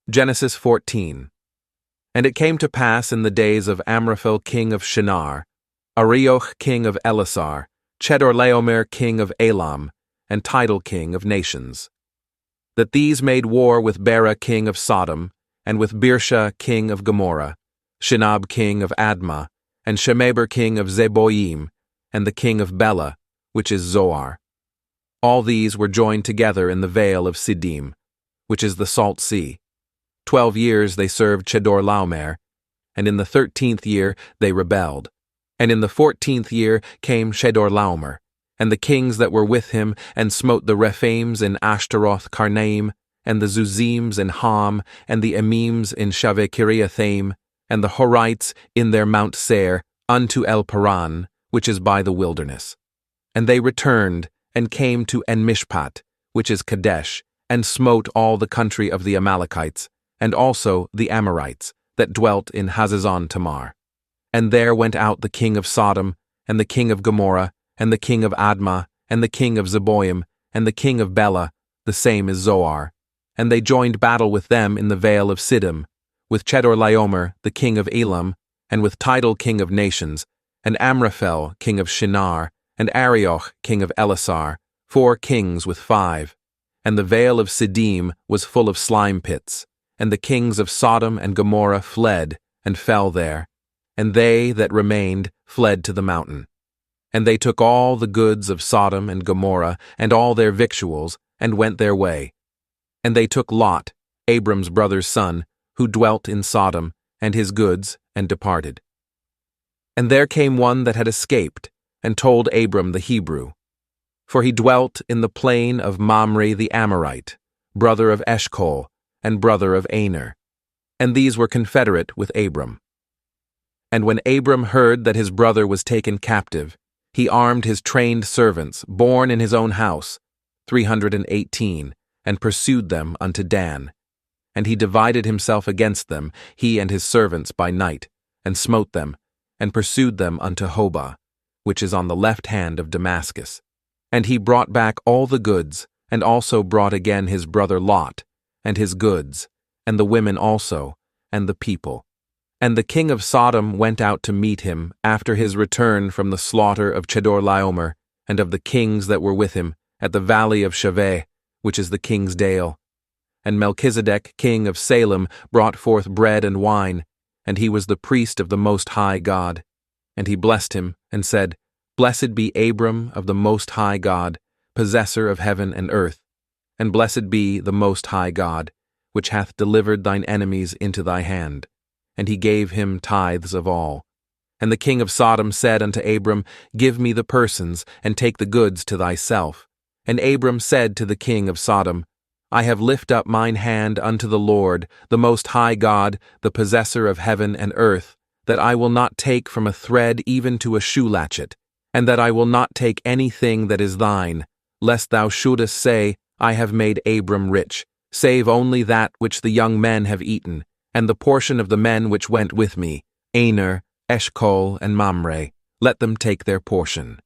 Genesis 14. And it came to pass in the days of Amraphel king of Shinar, Arioch king of Elasar, Chedorlaomer king of Elam, and Tidal king of nations, that these made war with Bera king of Sodom, and with Birsha king of Gomorrah, Shinab king of Admah, and Shemeber king of Zeboim, and the king of Bela, which is Zoar. All these were joined together in the vale of Siddim, which is the Salt Sea. 12 years they served Chedorlaomer, and in the 13th year they rebelled. And in the 14th year came Chedorlaomer, and the kings that were with him, and smote the Rephaims in Ashtaroth Karnaim, and the Zuzims in Ham, and the Emims in Shaveh-Kiriathaim, and the Horites in their Mount Seir, unto El Paran, which is by the wilderness. And they returned, and came to En-Mishpat, which is Kadesh, and smote all the country of the Amalekites, and also the Amorites, that dwelt in Hazazon Tamar. And there went out the king of Sodom, and the king of Gomorrah, and the king of Admah, and the king of Zeboim, and the king of Bela, the same is Zoar. And they joined battle with them in the vale of Siddim, with Chedorlaomer, the king of Elam, and with Tidal king of nations, and Amraphel king of Shinar, and Arioch king of Elasar, 4 kings with 5. And the vale of Siddim was full of slime pits. And the kings of Sodom and Gomorrah fled, and fell there, and they that remained fled to the mountain. And they took all the goods of Sodom and Gomorrah, and all their victuals, and went their way. And they took Lot, Abram's brother's son, who dwelt in Sodom, and his goods, and departed. And there came one that had escaped, and told Abram the Hebrew. For he dwelt in the plain of Mamre the Amorite, brother of Eshcol, and brother of Aner, and these were confederate with Abram. And when Abram heard that his brother was taken captive, he armed his trained servants, born in his own house, 318, and pursued them unto Dan. And he divided himself against them, he and his servants, by night, and smote them, and pursued them unto Hobah, which is on the left hand of Damascus. And he brought back all the goods, and also brought again his brother Lot, and his goods, and the women also, and the people. And the king of Sodom went out to meet him after his return from the slaughter of Chedorlaomer, and of the kings that were with him, at the valley of Shaveh, which is the king's dale. And Melchizedek king of Salem brought forth bread and wine, and he was the priest of the Most High God. And he blessed him, and said, Blessed be Abram of the Most High God, possessor of heaven and earth. And blessed be the Most High God, which hath delivered thine enemies into thy hand. And he gave him tithes of all. And the king of Sodom said unto Abram, Give me the persons, and take the goods to thyself. And Abram said to the king of Sodom, I have lift up mine hand unto the Lord, the Most High God, the possessor of heaven and earth, that I will not take from a thread even to a shoe latchet, and that I will not take anything that is thine, lest thou shouldest say, I have made Abram rich, save only that which the young men have eaten, and the portion of the men which went with me, Aner, Eshcol, and Mamre, let them take their portion.